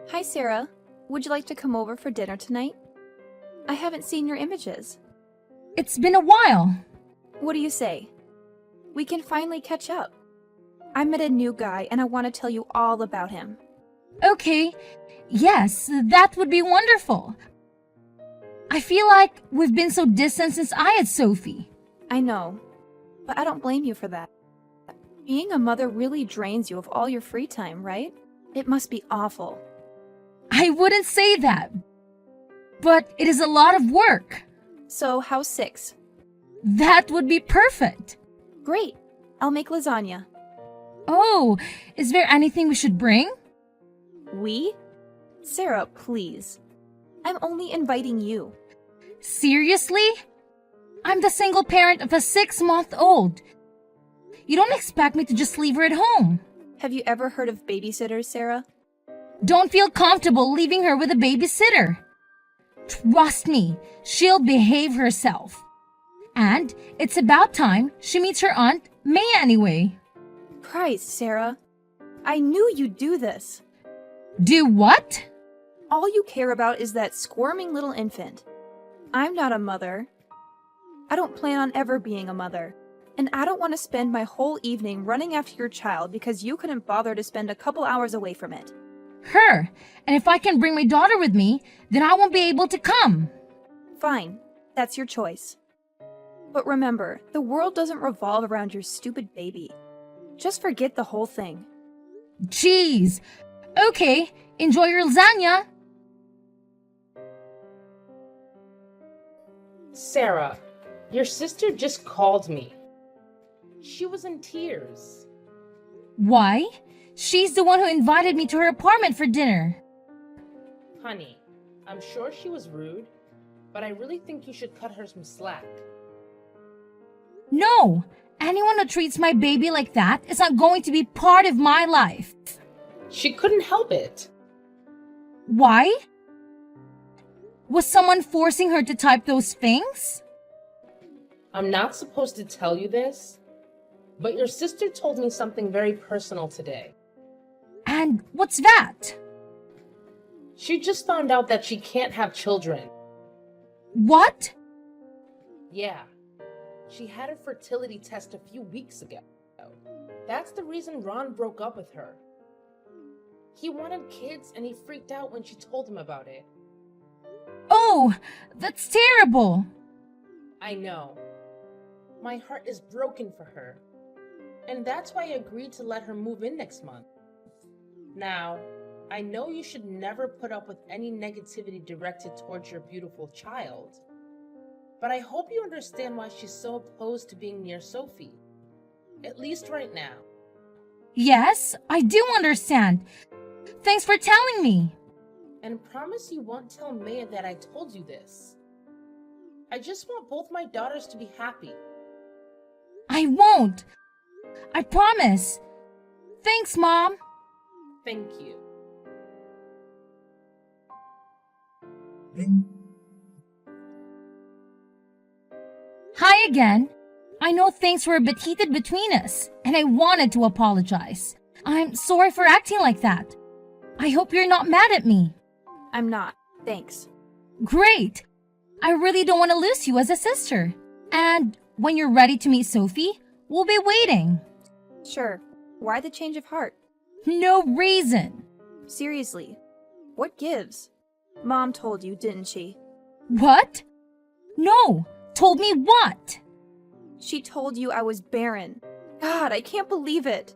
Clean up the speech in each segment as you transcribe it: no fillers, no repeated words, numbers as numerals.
Hi, Sarah. Would you like to come over for dinner tonight? I haven't seen your images. It's been a while. What do you say? We can finally catch up. I met a new guy and I want to tell you all about him. Okay, yes, that would be wonderful. I feel like we've been so distant since I had Sophie. I know, but I don't blame you for that. Being a mother really drains you of all your free time, right? It must be awful. I wouldn't say that, but it is a lot of work. So, how's 6? That would be perfect. Great. I'll make lasagna. Oh, is there anything we should bring? We? Sarah, please. I'm only inviting you. Seriously? I'm the single parent of a 6-month-old. You don't expect me to just leave her at home. Have you ever heard of babysitters, Sarah? Don't feel comfortable leaving her with a babysitter. Trust me, she'll behave herself. And it's about time she meets her aunt, May, anyway. Christ, Sarah. I knew you'd do this. Do what? All you care about is that squirming little infant. I'm not a mother. I don't plan on ever being a mother. And I don't want to spend my whole evening running after your child because you couldn't bother to spend a couple hours away from it. Her. And if I can bring my daughter with me, then I won't be able to come. Fine. That's your choice. But remember, the world doesn't revolve around your stupid baby. Just forget the whole thing. Jeez. Okay, enjoy your lasagna. Sarah, your sister just called me. She was in tears. Why? She's the one who invited me to her apartment for dinner. Honey, I'm sure she was rude, but I really think you should cut her some slack. No, anyone who treats my baby like that is not going to be part of my life. She couldn't help it. Why? Was someone forcing her to type those things? I'm not supposed to tell you this, but your sister told me something very personal today. And what's that? She just found out that she can't have children. What? Yeah, she had a fertility test a few weeks ago. That's the reason Ron broke up with her. He wanted kids and he freaked out when she told him about it. Oh, that's terrible. I know. My heart is broken for her. And that's why I agreed to let her move in next month. Now, I know you should never put up with any negativity directed towards your beautiful child. But I hope you understand why she's so opposed to being near Sophie. At least right now. Yes, I do understand. Thanks for telling me. And promise you won't tell Maya that I told you this. I just want both my daughters to be happy. I won't. I promise. Thanks, Mom. Thank you. Hi again. I know things were a bit heated between us, and I wanted to apologize. I'm sorry for acting like that. I hope you're not mad at me. I'm not. Thanks. Great. I really don't want to lose you as a sister. And when you're ready to meet Sophie, we'll be waiting. Sure. Why the change of heart? No reason. Seriously. What gives? Mom told you, didn't she? What? No. Told me what? She told you I was barren. God, I can't believe it.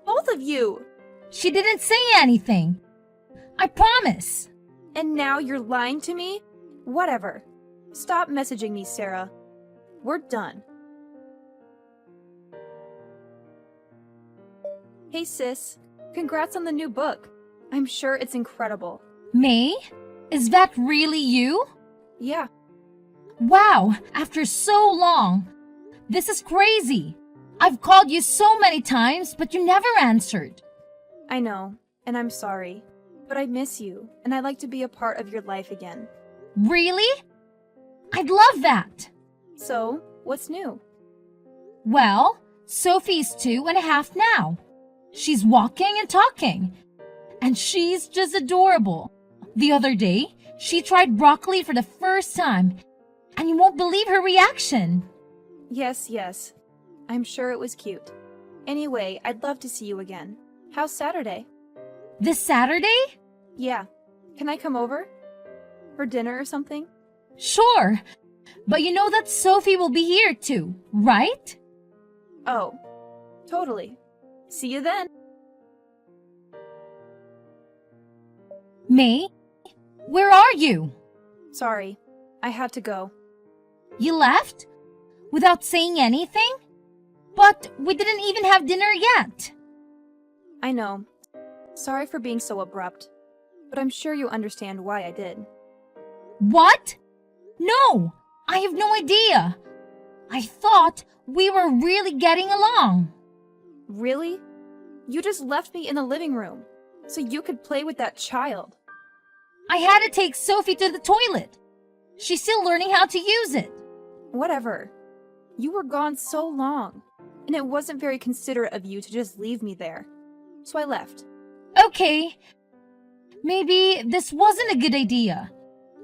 Both of you. She didn't say anything. I promise. And now you're lying to me? Whatever. Stop messaging me, Sarah. We're done. Hey, sis. Congrats on the new book. I'm sure it's incredible. May? Is that really you? Yeah. Wow, after so long. This is crazy. I've called you so many times, but you never answered. I know, and I'm sorry. But I miss you, and I'd like to be a part of your life again. Really? I'd love that. So, what's new? Well, Sophie's 2.5 now. She's walking and talking. and she's just adorable. The other day, she tried broccoli for the first time, and you won't believe her reaction. Yes, yes. I'm sure it was cute. Anyway, I'd love to see you again. How's Saturday? This Saturday? Yeah. Can I come over? For dinner or something? Sure. But you know that Sophie will be here too, right? Oh, totally. See you then. May, where are you? Sorry, I had to go. You left? Without saying anything? But we didn't even have dinner yet. I know. Sorry for being so abrupt, but I'm sure you understand why I did. What? No, I have no idea. I thought we were really getting along. Really? You just left me in the living room so you could play with that child. I had to take Sophie to the toilet. She's still learning how to use it. Whatever. You were gone so long, and it wasn't very considerate of you to just leave me there. So I left. Okay, maybe this wasn't a good idea.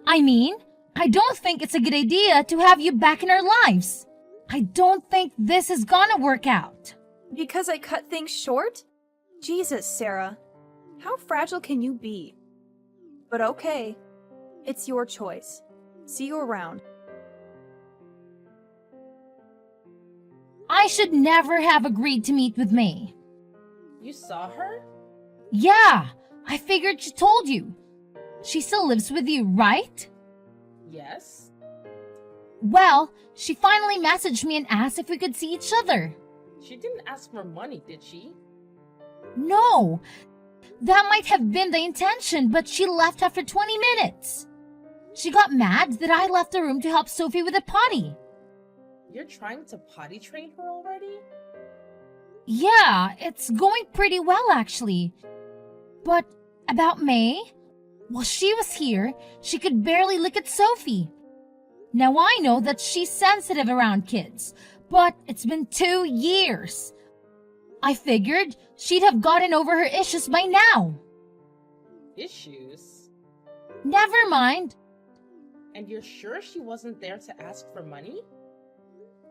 I mean, I don't think it's a good idea to have you back in our lives. I don't think this is gonna work out. Because I cut things short? Jesus, Sarah. How fragile can you be? But okay. It's your choice. See you around. I should never have agreed to meet with May. You saw her? Yeah, I figured she told you. She still lives with you, right? Yes. Well, she finally messaged me and asked if we could see each other. She didn't ask for money, did she? No, that might have been the intention, but she left after 20 minutes. She got mad that I left the room to help Sophie with the potty. You're trying to potty train her already? Yeah, it's going pretty well actually. But about May? While she was here, she could barely look at Sophie. Now I know that she's sensitive around kids, but it's been 2 years. I figured she'd have gotten over her issues by now. Issues? Never mind. And you're sure she wasn't there to ask for money?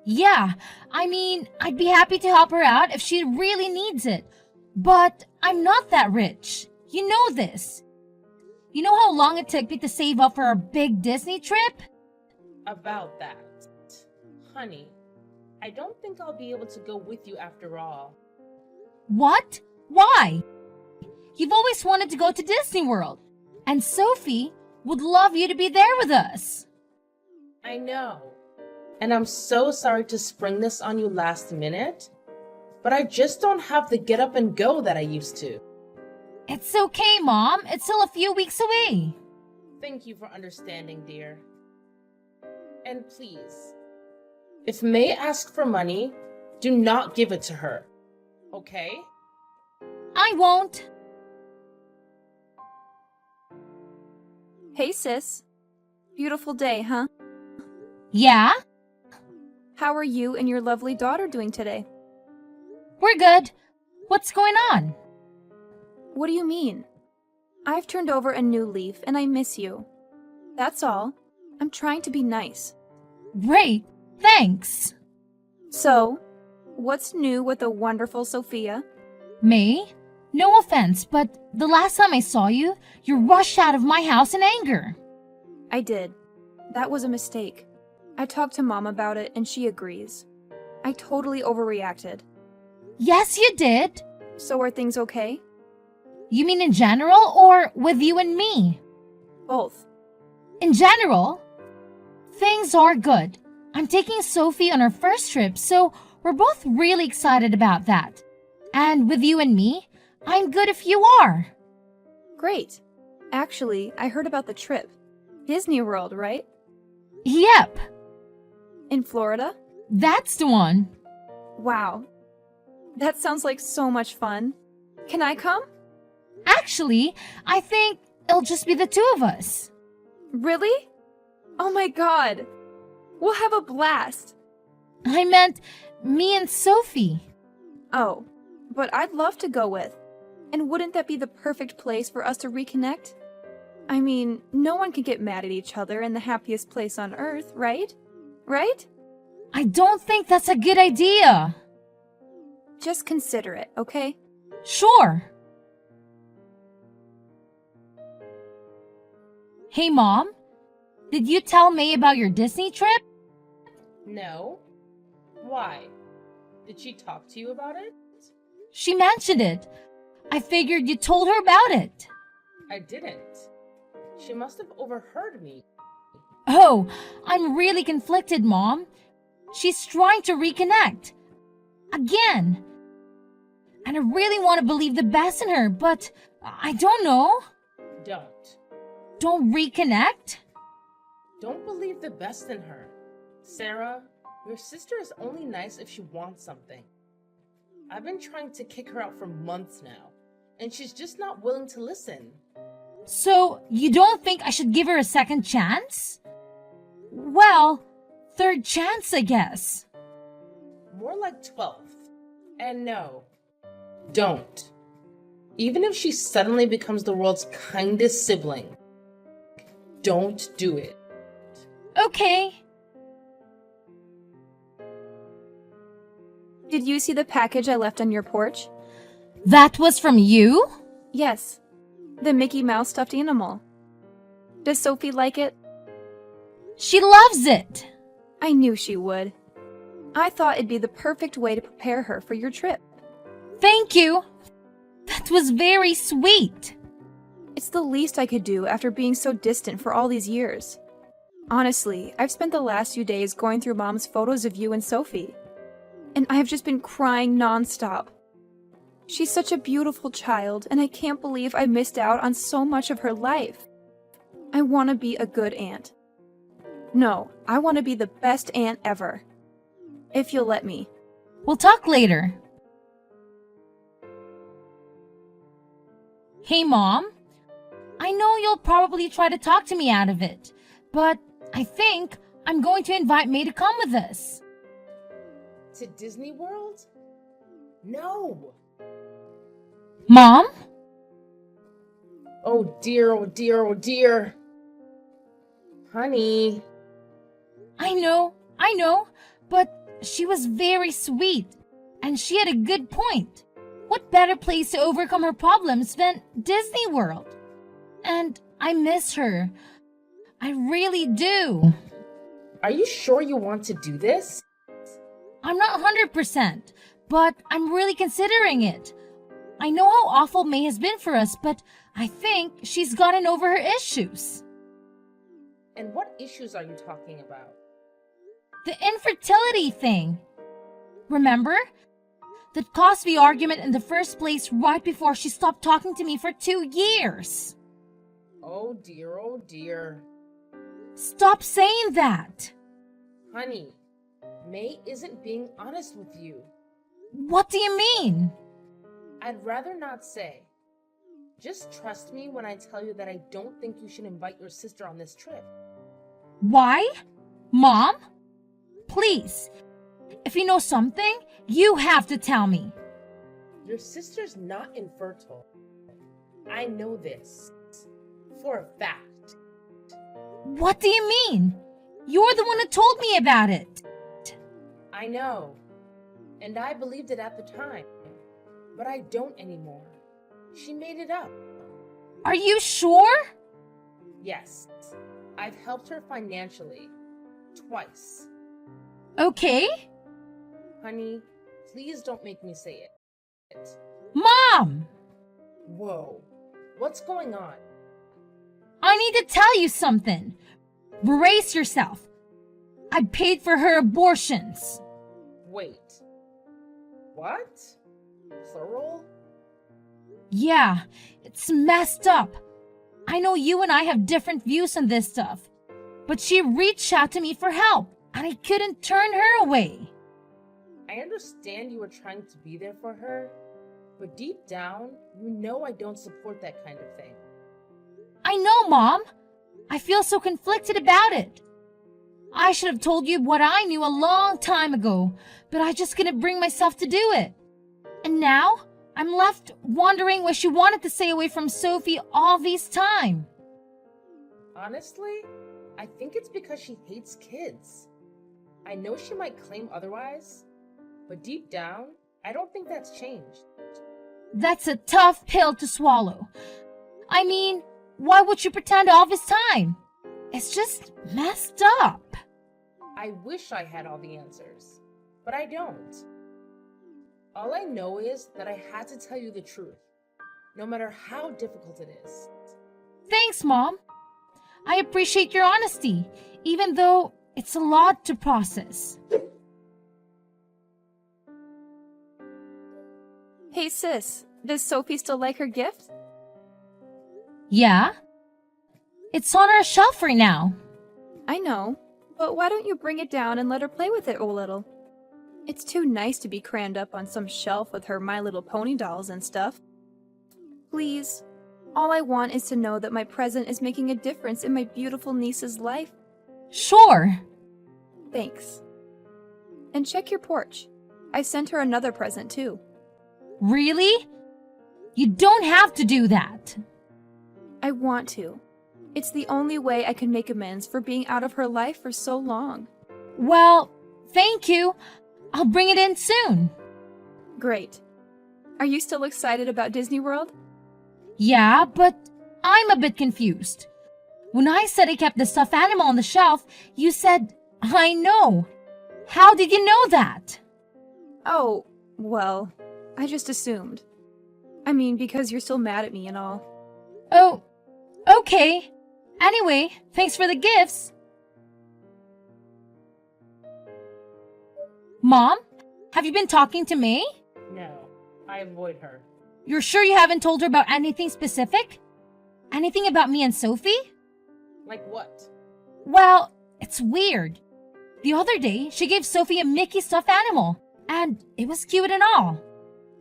Yeah, I mean, I'd be happy to help her out if she really needs it. But I'm not that rich. You know this. You know how long it took me to save up for our big Disney trip? About that. Honey, I don't think I'll be able to go with you after all. What? Why? You've always wanted to go to Disney World, and Sophie would love you to be there with us. I know. And I'm so sorry to spring this on you last minute, but I just don't have the get up and go that I used to. It's okay, Mom. It's still a few weeks away. Thank you for understanding, dear. And please, if May asks for money, do not give it to her. Okay? I won't. Hey, sis. Beautiful day, huh? Yeah? How are you and your lovely daughter doing today? We're good. What's going on? What do you mean? I've turned over a new leaf and I miss you. That's all. I'm trying to be nice. Great. Thanks. So, what's new with the wonderful Sophia? May? No offense, but the last time I saw you, you rushed out of my house in anger. I did. That was a mistake. I talked to Mom about it and she agrees. I totally overreacted. Yes, you did. So are things okay? You mean in general or with you and me? Both. In general, things are good. I'm taking Sophie on her first trip, so we're both really excited about that. And with you and me, I'm good if you are. Great. Actually, I heard about the trip. Disney World, right? Yep, In Florida? that's the one. Wow. That sounds like so much fun. Can I come? Actually, I think it'll just be the two of us. Really? Oh my god. We'll have a blast. I meant me and Sophie. Oh, but I'd love to go with. And wouldn't that be the perfect place for us to reconnect? I mean, no one can get mad at each other in the happiest place on earth, right? Right? I don't think that's a good idea. Just consider it, okay? Sure. Hey, Mom. Did you tell May about your Disney trip? No. Why? Did she talk to you about it? She mentioned it. I figured you told her about it. I didn't. She must have overheard me. Oh, I'm really conflicted, Mom. She's trying to reconnect. Again. And I really want to believe the best in her, but I don't know. Don't. Don't reconnect? Don't believe the best in her. Sarah, your sister is only nice if she wants something. I've been trying to kick her out for months now, and she's just not willing to listen. So, you don't think I should give her a second chance? Well, third chance, I guess. More like 12th. And no, don't. Even if she suddenly becomes the world's kindest sibling, don't do it. Okay. Did you see the package I left on your porch? That was from you? Yes. The Mickey Mouse stuffed animal. Does Sophie like it? She loves it. I knew she would. I thought it'd be the perfect way to prepare her for your trip. Thank you. That was very sweet. It's the least I could do after being so distant for all these years. Honestly, I've spent the last few days going through Mom's photos of you and Sophie, and I have just been crying nonstop. She's such a beautiful child, and I can't believe I missed out on so much of her life. I want to be a good aunt. No, I want to be the best aunt ever. If you'll let me. We'll talk later. Hey, Mom. I know you'll probably try to talk to me out of it, but I think I'm going to invite May to come with us. To Disney World? No. Mom? Oh dear, oh dear, oh dear. Honey. I know, but she was very sweet, and she had a good point. What better place to overcome her problems than Disney World? And I miss her. I really do. Are you sure you want to do this? I'm not 100%, but I'm really considering it. I know how awful May has been for us, but I think she's gotten over her issues. And what issues are you talking about? The infertility thing. Remember? That caused the argument in the first place right before she stopped talking to me for 2 years. Oh dear, oh dear. Stop saying that. Honey, May isn't being honest with you. What do you mean? I'd rather not say. Just trust me when I tell you that I don't think you should invite your sister on this trip. Why? Mom? Please. If you know something, you have to tell me. Your sister's not infertile. I know this. For a fact. What do you mean? You're the one who told me about it. I know. And I believed it at the time. But I don't anymore. She made it up. Are you sure? Yes. I've helped her financially. Twice. Okay. Honey, please don't make me say it. Mom! Whoa. What's going on? I need to tell you something. Brace yourself. I paid for her abortions. Wait. What? Plural? Yeah, it's messed up. I know you and I have different views on this stuff, but she reached out to me for help, and I couldn't turn her away. I understand you were trying to be there for her, but deep down, you know I don't support that kind of thing. I know, Mom. I feel so conflicted about it. I should have told you what I knew a long time ago, but I just couldn't bring myself to do it. And now, I'm left wondering why she wanted to stay away from Sophie all this time. Honestly, I think it's because she hates kids. I know she might claim otherwise, but deep down, I don't think that's changed. That's a tough pill to swallow. I mean, why would she pretend all this time? It's just messed up. I wish I had all the answers, but I don't. All I know is that I had to tell you the truth, no matter how difficult it is. Thanks, Mom. I appreciate your honesty, even though it's a lot to process. Hey sis, does Sophie still like her gift? Yeah? It's on our shelf right now. I know, but why don't you bring it down and let her play with it a little? It's too nice to be crammed up on some shelf with her My Little Pony dolls and stuff. Please, all I want is to know that my present is making a difference in my beautiful niece's life. Sure. Thanks. And check your porch. I sent her another present too. Really? You don't have to do that. I want to. It's the only way I can make amends for being out of her life for so long. Well, thank you. I'll bring it in soon. Great. Are you still excited about Disney World? Yeah, but I'm a bit confused. When I said I kept the stuffed animal on the shelf, you said, I know. How did you know that? Oh, well, I just assumed. I mean, because you're still mad at me and all. Oh, okay. Anyway, thanks for the gifts. Mom, have you been talking to May? No, I avoid her. You're sure you haven't told her about anything specific? Anything about me and Sophie? Like what? Well, it's weird. The other day, she gave Sophie a Mickey stuffed animal, and it was cute and all.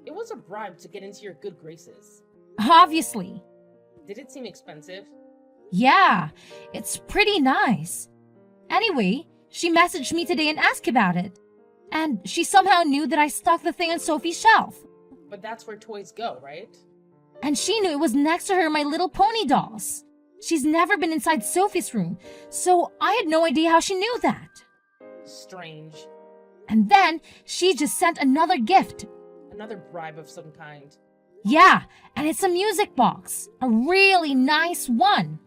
It was a bribe to get into your good graces. Obviously. Did it seem expensive? Yeah, it's pretty nice. Anyway, she messaged me today and asked about it. And she somehow knew that I stuck the thing on Sophie's shelf. But that's where toys go, right? And she knew it was next to her My Little Pony dolls. She's never been inside Sophie's room, so I had no idea how she knew that. Strange. And then she just sent another gift. Another bribe of some kind. Yeah, and it's a music box. A really nice one.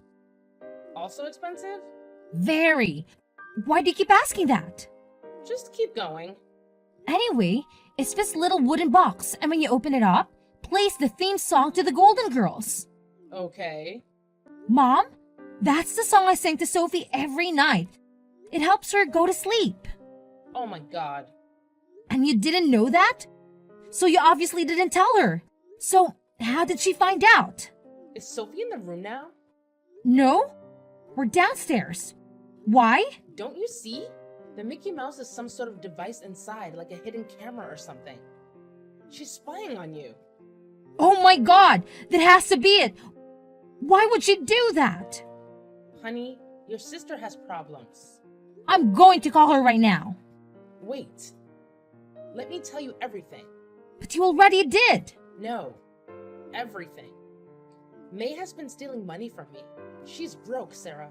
Also expensive? Very. Why do you keep asking that? Just keep going. Anyway, it's this little wooden box, and when you open it up, plays the theme song to the Golden Girls. Okay. Mom, that's the song I sing to Sophie every night. It helps her go to sleep. Oh my god. And you didn't know that? So you obviously didn't tell her. So how did she find out? Is Sophie in the room now? No, we're downstairs. Why? Don't you see? The Mickey Mouse is some sort of device inside, like a hidden camera or something. She's spying on you. Oh my god, that has to be it. Why would she do that? Honey, your sister has problems. I'm going to call her right now. Wait. Let me tell you everything. But you already did. No. Everything. May has been stealing money from me. She's broke, Sarah.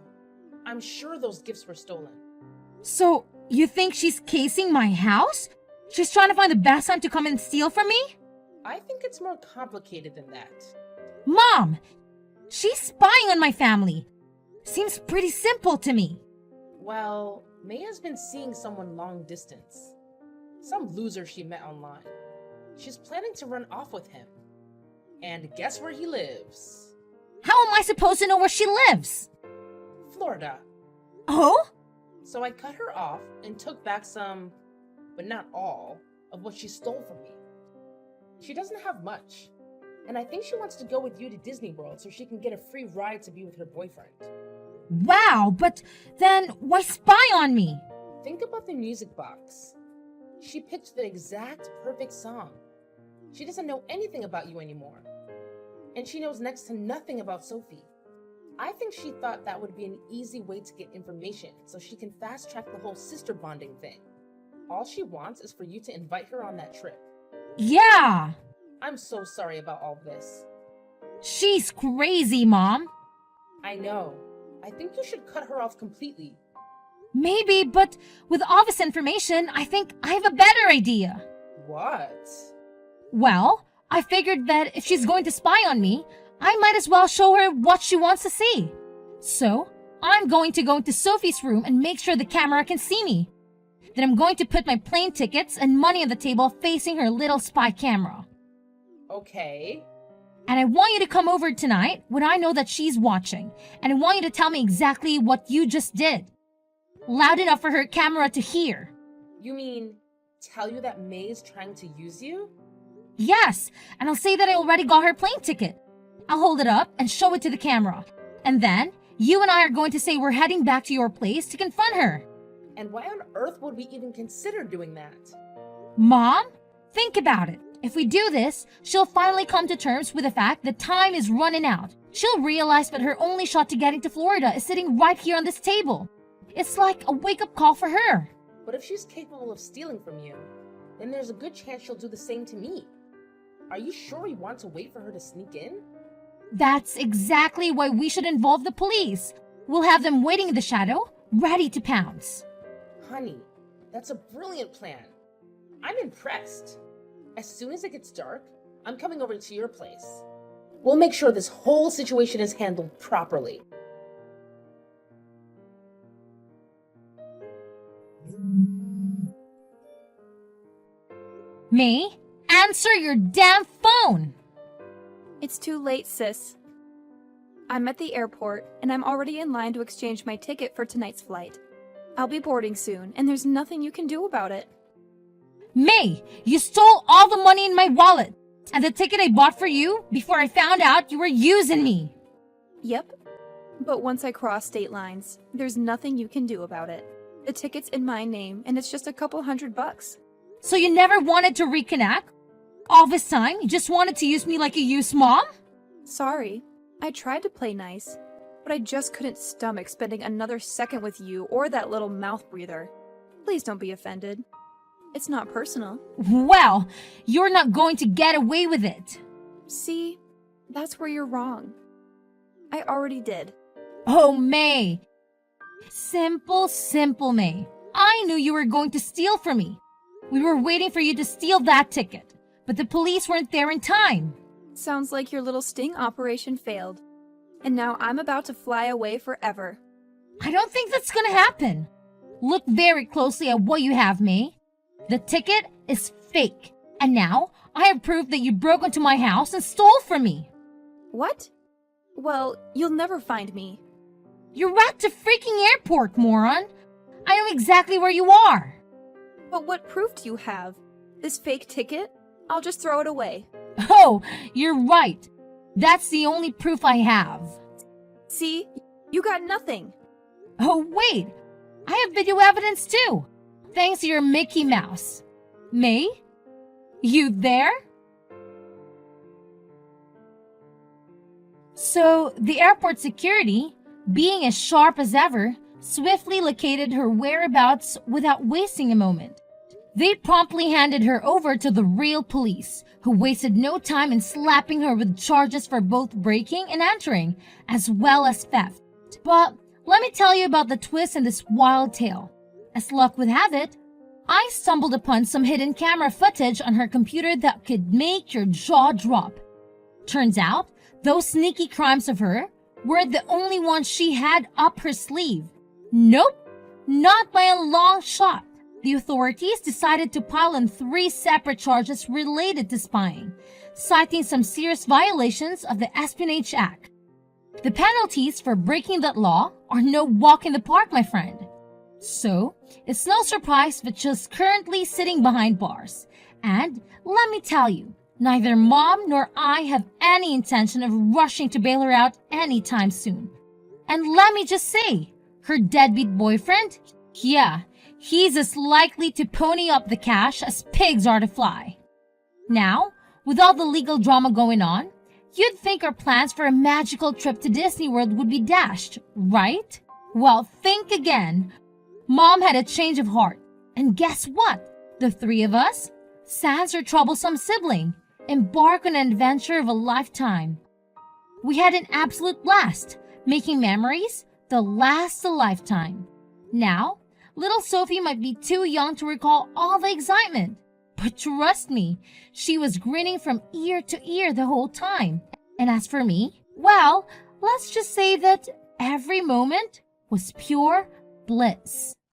I'm sure those gifts were stolen. So, you think she's casing my house? She's trying to find the best time to come and steal from me? I think it's more complicated than that. Mom! She's spying on my family. Seems pretty simple to me. Well, May has been seeing someone long distance. Some loser she met online. She's planning to run off with him. And guess where he lives? How am I supposed to know where she lives? Florida. Oh? So I cut her off and took back some, but not all, of what she stole from me. She doesn't have much. And I think she wants to go with you to Disney World so she can get a free ride to be with her boyfriend. Wow, but then why spy on me? Think about the music box. She picked the exact perfect song. She doesn't know anything about you anymore. And she knows next to nothing about Sophie. I think she thought that would be an easy way to get information so she can fast track the whole sister bonding thing. All she wants is for you to invite her on that trip. Yeah. I'm so sorry about all this. She's crazy, Mom. I know. I think you should cut her off completely. Maybe, but with all this information, I think I have a better idea. What? Well, I figured that if she's going to spy on me, I might as well show her what she wants to see. So, I'm going to go into Sophie's room and make sure the camera can see me. Then I'm going to put my plane tickets and money on the table facing her little spy camera. Okay. And I want you to come over tonight when I know that she's watching. And I want you to tell me exactly what you just did. Loud enough for her camera to hear. You mean tell you that May is trying to use you? Yes, and I'll say that I already got her plane ticket. I'll hold it up and show it to the camera. And then, you and I are going to say we're heading back to your place to confront her. And why on earth would we even consider doing that? Mom, think about it. If we do this, she'll finally come to terms with the fact that time is running out. She'll realize that her only shot to getting to Florida is sitting right here on this table. It's like a wake-up call for her. But if she's capable of stealing from you, then there's a good chance she'll do the same to me. Are you sure you want to wait for her to sneak in? That's exactly why we should involve the police. We'll have them waiting in the shadow, ready to pounce. Honey, that's a brilliant plan. I'm impressed. As soon as it gets dark, I'm coming over to your place. We'll make sure this whole situation is handled properly. May, answer your damn phone! It's too late, sis. I'm at the airport, and I'm already in line to exchange my ticket for tonight's flight. I'll be boarding soon, and there's nothing you can do about it. May, you stole all the money in my wallet and the ticket I bought for you before I found out you were using me. Yep. But once I cross state lines, there's nothing you can do about it. The ticket's in my name, and it's just a couple $100. So you never wanted to reconnect? All this time, you just wanted to use me like a used mom? Sorry. I tried to play nice, but I just couldn't stomach spending another second with you or that little mouth breather. Please don't be offended. It's not personal. Well, you're not going to get away with it. See, that's where you're wrong. I already did. Oh, May. Simple May. I knew you were going to steal from me. We were waiting for you to steal that ticket, but the police weren't there in time. Sounds like your little sting operation failed. And now I'm about to fly away forever. I don't think that's gonna happen. Look very closely at what you have, May. The ticket is fake. And now, I have proof that you broke into my house and stole from me. What? Well, you'll never find me. You're at the freaking airport, moron. I know exactly where you are. But what proof do you have? This fake ticket? I'll just throw it away. Oh, you're right. That's the only proof I have. See? You got nothing. Oh, wait. I have video evidence too. Thanks to your Mickey Mouse. May? You there? So, the airport security, being as sharp as ever, swiftly located her whereabouts without wasting a moment. They promptly handed her over to the real police, who wasted no time in slapping her with charges for both breaking and entering, as well as theft. But let me tell you about the twist in this wild tale. As luck would have it, I stumbled upon some hidden camera footage on her computer that could make your jaw drop. Turns out, those sneaky crimes of her weren't the only ones she had up her sleeve. Nope, not by a long shot. The authorities decided to pile on 3 separate charges related to spying, citing some serious violations of the Espionage Act. The penalties for breaking that law are no walk in the park, my friend. So, it's no surprise that she's currently sitting behind bars. And let me tell you, neither Mom nor I have any intention of rushing to bail her out anytime soon. And let me just say, her deadbeat boyfriend, yeah, he's as likely to pony up the cash as pigs are to fly. Now, with all the legal drama going on, you'd think our plans for a magical trip to Disney World would be dashed, right? Well, think again. Mom had a change of heart. And guess what? The 3 of us, sans her troublesome sibling, embark on an adventure of a lifetime. We had an absolute blast, making memories that last a lifetime. Now, little Sophie might be too young to recall all the excitement, but trust me, she was grinning from ear to ear the whole time. And as for me, well, let's just say that every moment was pure bliss.